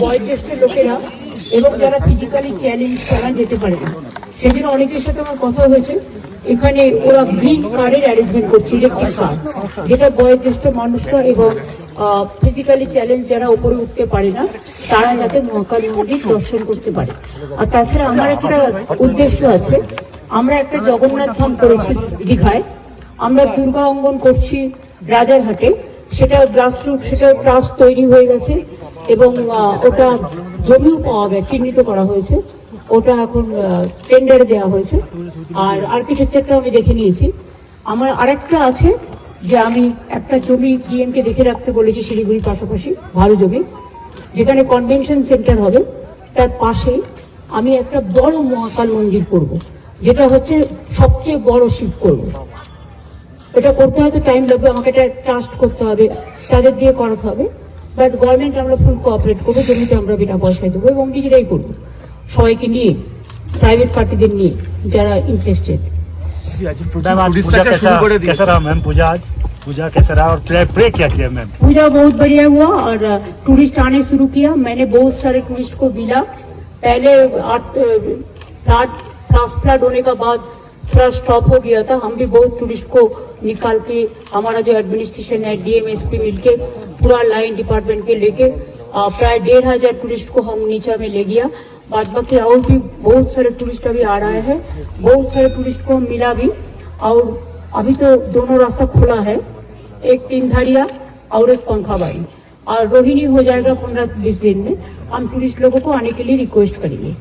বয়োজ্যেষ্ঠ লোকেরা এবং যারা ফিজিক্যালি চ্যালেঞ্জ তারা যেতে পারে না। সেজন্য অনেকের সাথে আমার কথা হয়েছে, এখানে ওরা গ্রিন কার্ডের অ্যারেঞ্জমেন্ট করছে, ইলেকট্রিক কার্ড, যেটা বয়োজ্যেষ্ঠ মানুষরা এবং ফিজিক্যালি চ্যালেঞ্জ যারা উপরে উঠতে পারে না তারা যাতে মহাকালী মন্দির দর্শন করতে পারে। আর তাছাড়া আমার একটা উদ্দেশ্য আছে, আমরা একটা জগন্নাথ ধাম করেছি দীঘায়, আমরা দুর্গা অঙ্গন করছি রাজারহাটে, সেটা গ্রাসরুট, সেটা ট্রাস্ট তৈরি হয়ে গেছে এবং ওটা জমিও পাওয়া গেছে, চিহ্নিত করা হয়েছে, ওটা এখন টেন্ডারে দেওয়া হয়েছে। আর আর্কিটেকচারটা আমি দেখে নিয়েছি। আমার আরেকটা আছে যে আমি একটা জমি ডিএমকে দেখে রাখতে বলেছি শিলিগুড়ির পাশাপাশি, ভালো জমি, যেখানে কনভেনশন সেন্টার হবে, তার পাশে আমি একটা বড় মহাকাল মন্দির করব, যেটা হচ্ছে সবচেয়ে বড় শিব করব। এটা করতে হয়তো টাইম লাগবে, আমাকে এটা ট্রাস্ট করতে হবে, তাদের দিয়ে করাতে হবে, বাট গভর্নমেন্ট আমরা ফুল কোঅপারেট করবো, জমিতে আমরা বিনা পয়সায় দেবো এবং নিজেরাই করবো, সবাইকে নিয়ে, প্রাইভেট পার্টিদের নিয়ে যারা ইন্টারেস্টেড। पूजा बहुत बढ़िया हुआ और टूरिस्ट आने शुरू किया। मैंने बहुत सारे टूरिस्ट को मिला। पहले लास्ट फ्लड होने का बाद थोड़ा स्टॉप हो गया था, हम भी बहुत टूरिस्ट को निकाल के, हमारा जो एडमिनिस्ट्रेशन है डीएम एसपी मिलके पूरा लाइन डिपार्टमेंट के लेके प्राय 1500 टूरिस्ट को हम नीचा में ले गया। बाद बाकी और भी बहुत सारे टूरिस्ट अभी आ रहे हैं, बहुत सारे टूरिस्ट को मिला भी। और अभी तो दोनों रास्ता खुला है, एक तीनधारिया और एक पंखाबाड़ी, और रोहिणी हो जाएगा 15-20 दिन में। हम टूरिस्ट लोगों को आने के लिए रिक्वेस्ट करेंगे।